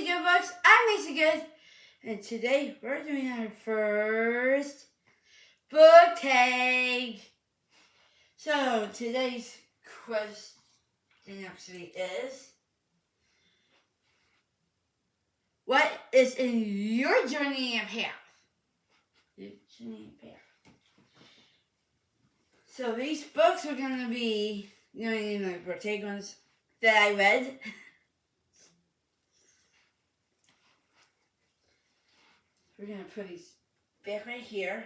Good Books. I'm Lisa Good, and today we're doing our first book tag. So today's question actually is, what is in your journey and path? Your journey and path. So these books are going to be, the book tag ones that I read. We're going to put these back right here.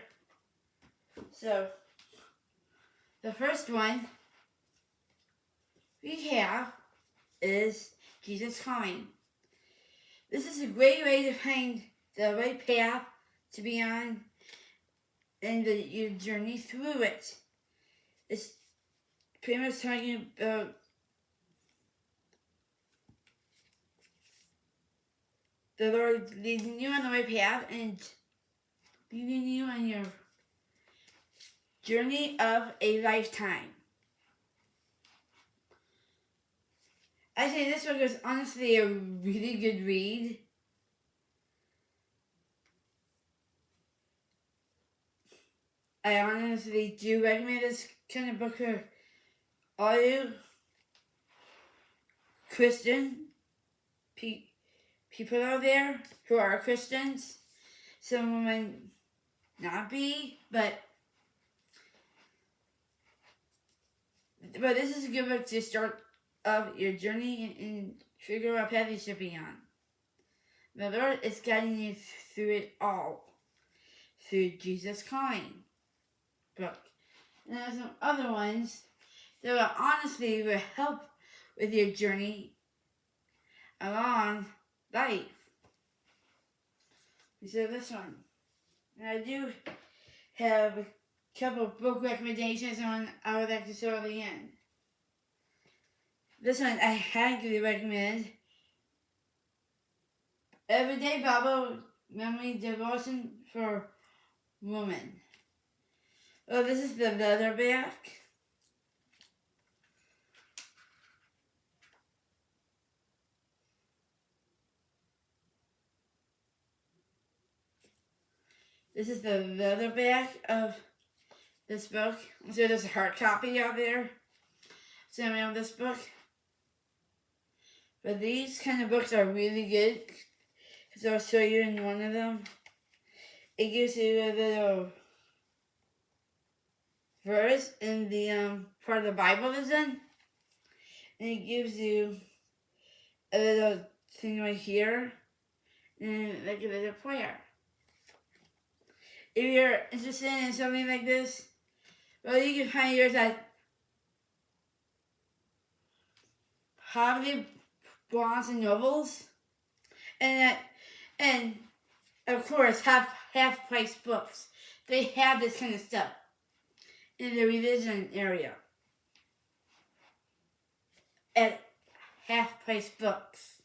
So, the first one we have is Jesus Calling. This is a great way to find the right path to be on and your journey through it. It's pretty much talking about the Lord leading you on the right path and leading you on your journey of a lifetime. I say this book is honestly a really good read. I honestly do recommend this kind of book for all you Christian people out there who are Christians. Some might not be, but this is a good book to start of your journey and figure out what path you should be on. The Lord is guiding you through it all through Jesus Calling book. And there are some other ones that will honestly help with your journey along life. So this one. And I do have a couple of book recommendations on I would like to show at the end. This one I highly recommend. Everyday Bible Memory Devotion for Women. Oh, this is the leatherback. This is the leatherback of this book. So there's a hard copy out there. So I have this book. But these kind of books are really good. Because I'll show you in one of them. It gives you a little verse in the part of the Bible it's in. And it gives you a little thing right here. And like a little prayer. If you're interested in something like this, well, you can find yours at Hobby Bonds and Novels, and of course half price books. They have this kind of stuff in the revision area at half price books.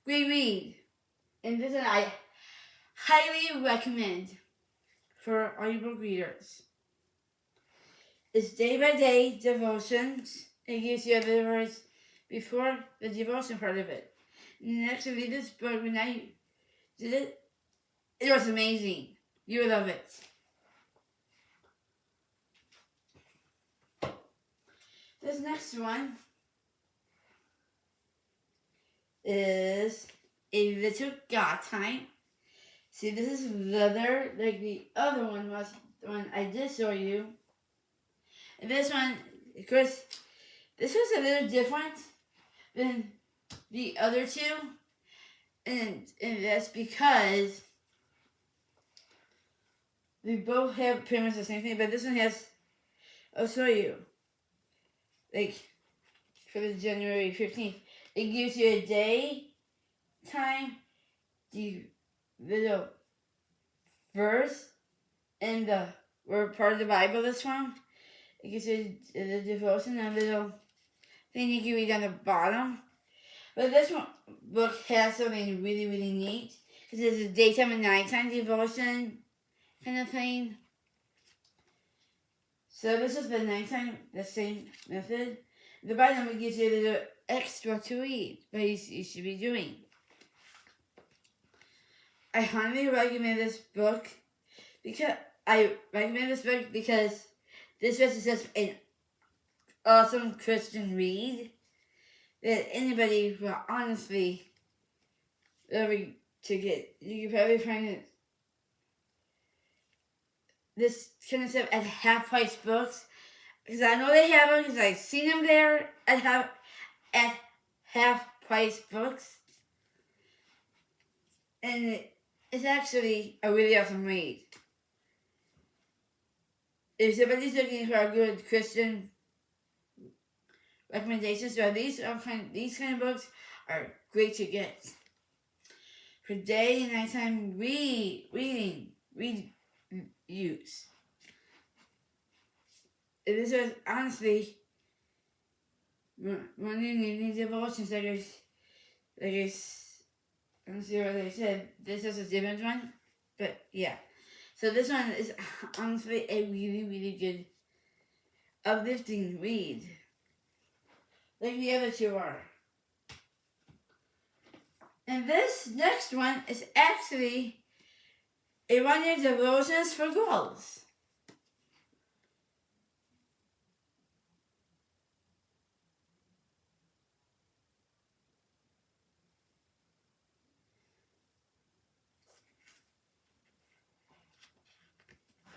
Great read, and this one I highly recommend for audiobook readers. It's day-by-day devotions. It gives you a little verse before the devotion part of it. And actually, this book, when I did it, it was amazing. You would love it. This next one is A Little God Time. See, this is leather, like the other one was the one I did show you. And this one, of course, this was a little different than the other two. And that's because they both have pretty much the same thing, but this one has, I'll show you. Like, for the January 15th, it gives you a day, time, the little verse, and the word part of the Bible that's from. It gives you the devotion, a little thing you can read on the bottom. But this one book has something really, really neat. Because it's a daytime and nighttime devotion kind of thing. So this is the nighttime, the same method. The bottom it gives you a little extra to read, but you should be doing. I highly recommend this book because this was just an awesome Christian read that anybody will honestly love to get. You can probably find it this kind of stuff at half price books because I know they have them because I've seen them there at half price books, and it's actually a really awesome read. If somebody's looking for a good Christian recommendations, so these kind of books are great to get for day and nighttime read use. This was honestly morning and evening devotions. I don't see what they said. This is a different one, but yeah. So this one is honestly a really, really good uplifting read, like the other two are. And this next one is actually a one-year devotions for girls.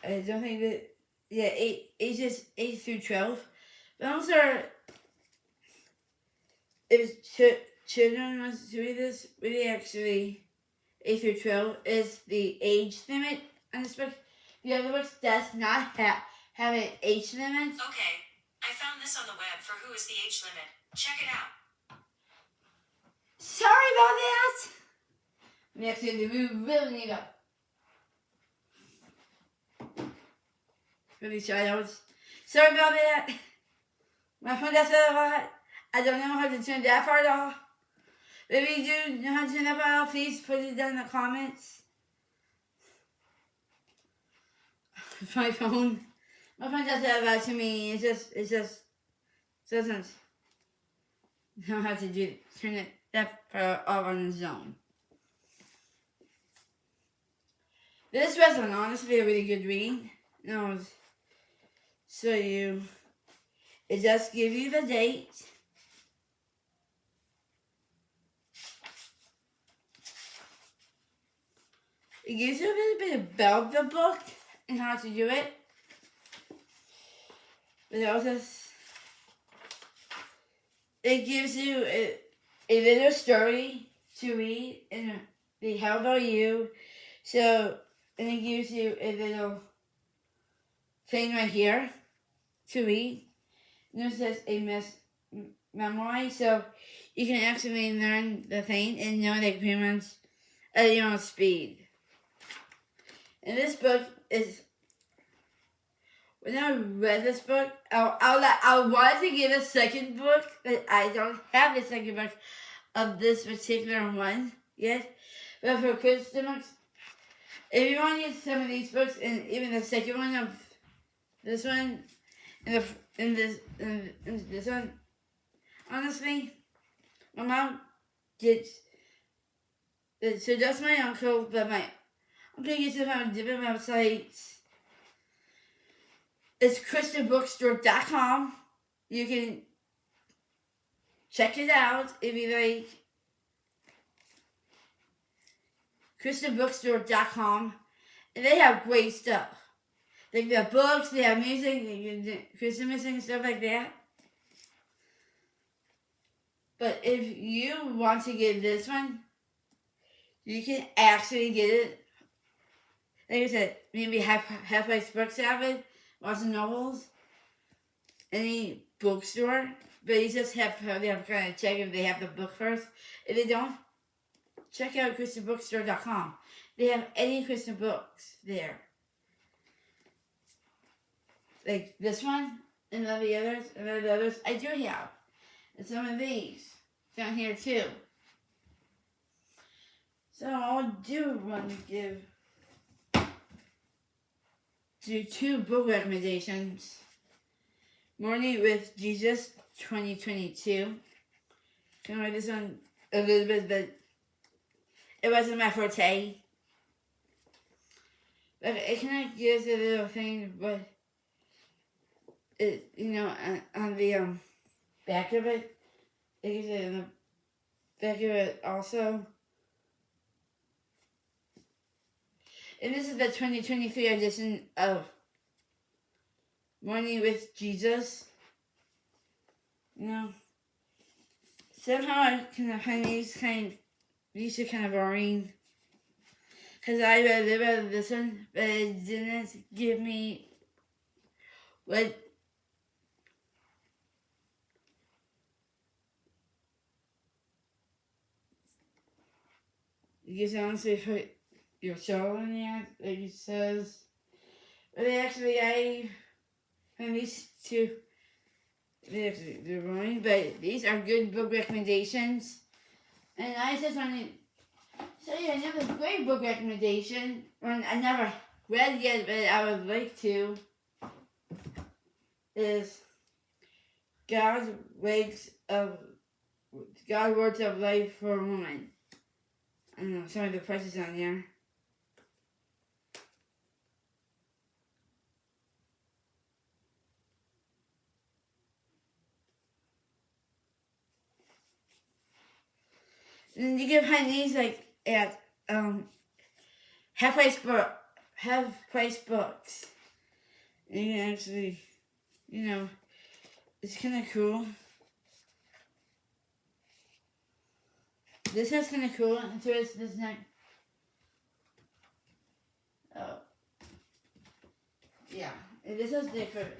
I don't think that, yeah, ages 8 through 12. But also, if children want to read this, really actually 8 through 12 is the age limit on this book. The other books does not have an age limit. Okay, I found this on the web for who is the age limit. Check it out. Sorry about that. We actually really need up. Really sorry. Sorry about that. My phone does that a lot. I don't know how to turn that part off. If you do know how to turn that part off, please put it down in the comments. My phone does that a lot to me. It just doesn't know how to turn that part off on its own. This was honestly a really good read. No, so it just gives you the date. It gives you a little bit about the book and how to do it. But also, it gives you a little story to read and the how about you. So, and it gives you a little thing right here to read. And it says a memoir, so you can actually learn the thing and know the agreements at your own speed. And this book is, when I read this book, I wanted to get a second book, but I don't have the second book of this particular one yet. But for Christen books, if you want to get some of these books, and even the second one of this one, and this one, honestly, my mom gets, so that's my uncle, but my uncle gets it on different websites. It's christenbookstore.com. You can check it out if you like. christenbookstore.com. And they have great stuff. Like they have books, they have music, Christmas music and stuff like that. But if you want to get this one, you can actually get it. Like I said, maybe half-price books have it, lots of novels, any bookstore. But you just have to kind of check if they have the book first. If they don't, check out christenbookstore.com. They have any Christian books there. Like this one and all the others I do have. And some of these down here too. So I do want to do 2 book recommendations. Morning with Jesus 2022. Can I read this one a little bit, but it wasn't my forte. But it kind of gives a little thing, but it, on the back of it, it gives it in the back of it also. And this is the 2023 edition of Morning with Jesus. Somehow I kind of find these are kind of boring. Because I read this one, but it didn't give me what you can honestly put your soul in that, like it says. But actually, I find these two, they're boring, but these are good book recommendations. And I just want to show you another great book recommendation. One I never read yet, but I would like to. Is God's Words of Life for a Woman. I don't know, some of the prices on there. And you can find these like at half price books. And you can actually, it's kind of cool. This is kind of cool. And so it's this neck. Oh, yeah. And this is different.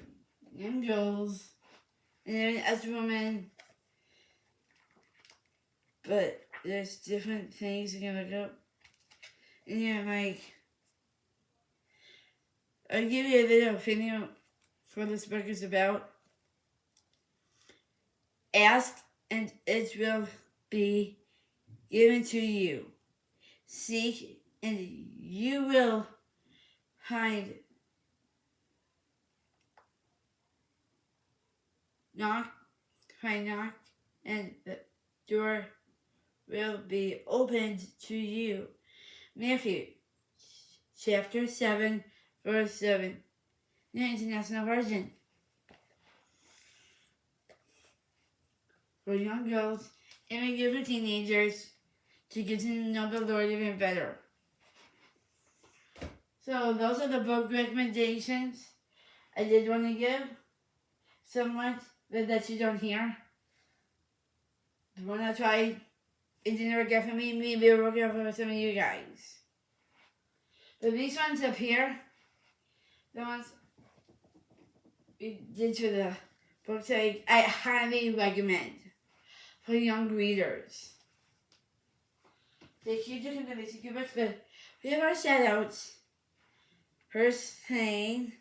Young girls, and then as a woman. But there's different things you can look up. And I'll give you a little opinion for this book is about. Ask and it will be given to you. Seek and you will find. Knock, and the door will be opened to you. Matthew chapter 7, verse 7. The International Version. For young girls and maybe for teenagers to get to know the Lord even better. So those are the book recommendations I did want to give. Somewhat that you don't hear. The one I tried, it didn't work out for me. Maybe it'll work out for some of you guys. But these ones up here, the ones we did for the books I highly recommend for young readers. They keep doing the basic books, but we have our shout outs. First thing,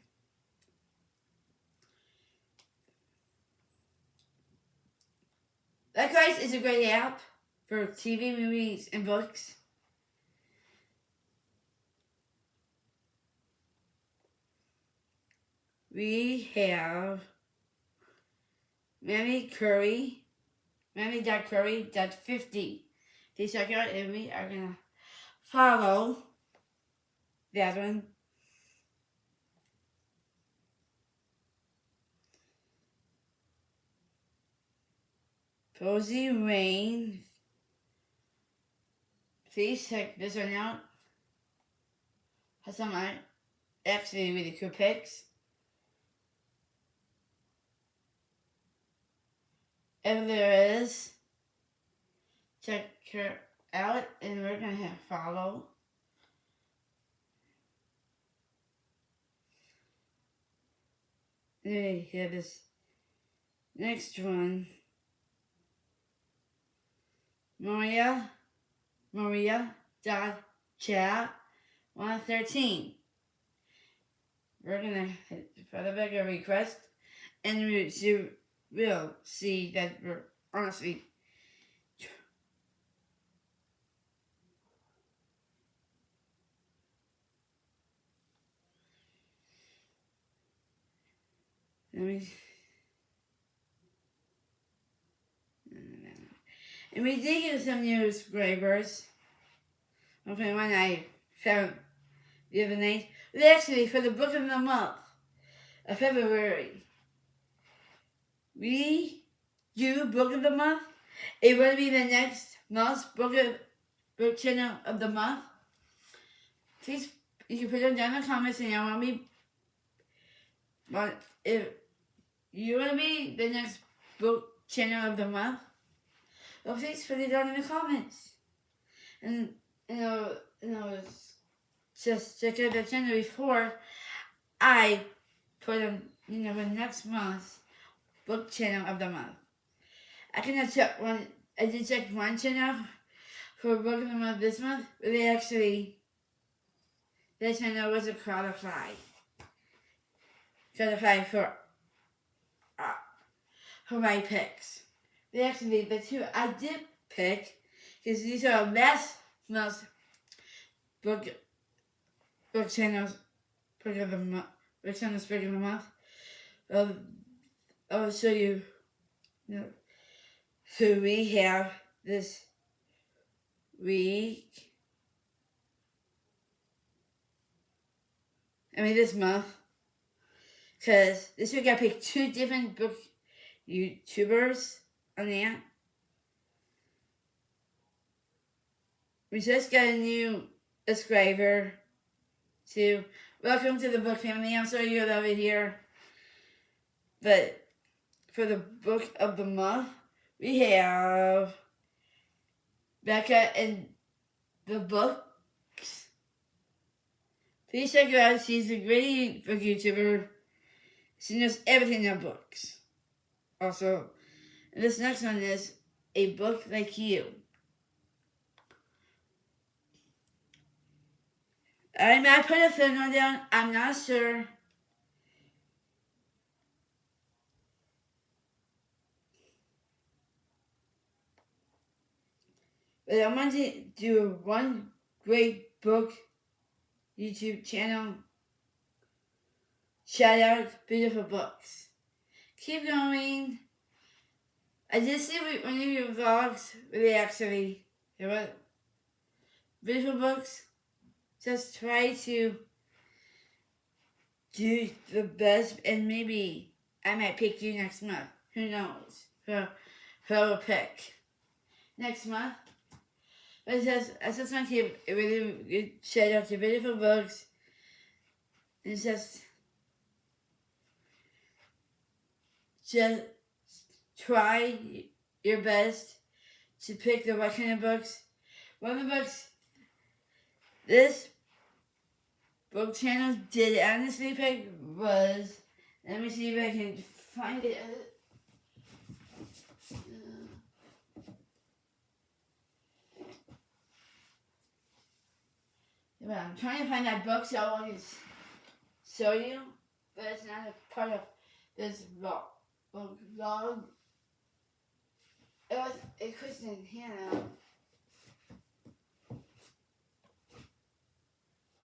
likewise, is a great app for TV, movies, and books. We have Mammy.Curry.50. Please check out and we are going to follow that one. Posy Rain. Please check this one out. Has some actually really cool pics. If there is, check her out and we're going to hit follow. And then here this next one. Maria.Chat113. We're going to hit for the bigger request and you will see that we're honestly and we did get some new subscribers. Okay, one I found the other night. Actually, for the book of the month of February, we do book of the month. It will be the next month's book channel of the month. Please, you can put them down in the comments, and I want me. But if you want to be the next book channel of the month, well, please put it down in the comments. And just check out the channel before I put them, the next month's book channel of the month. I did check one channel for book of the month this month, but that channel wasn't qualified for my picks. The two I did pick, because these are last month's book channels, book of the month, book channels, book of the month. I'll show you. So we have this week. This month. Because this week I picked 2 different book YouTubers on there. We just got a new subscriber too. Welcome to the book family. I'm sorry you're over here. But for the book of the month, we have Becca and the books. Please check her out. She's a great book YouTuber. She knows everything about books. Also, this next one is A Book Like You. I might put a thumbnail down. I'm not sure. But I want to do one great book YouTube channel. Shout out Beautiful Books. Keep going. I did see one of your vlogs where they actually, Beautiful Books. Just try to do the best, and maybe I might pick you next month. Who knows? Who will pick next month? But I just want to give a really good shout out to Beautiful Books. And just try your best to pick the right kind of books. One of the books this book channel did honestly pick was, let me see if I can find it. I'm trying to find that book so I can show you, but it's not a part of this vlog. It was a Christen Hannah.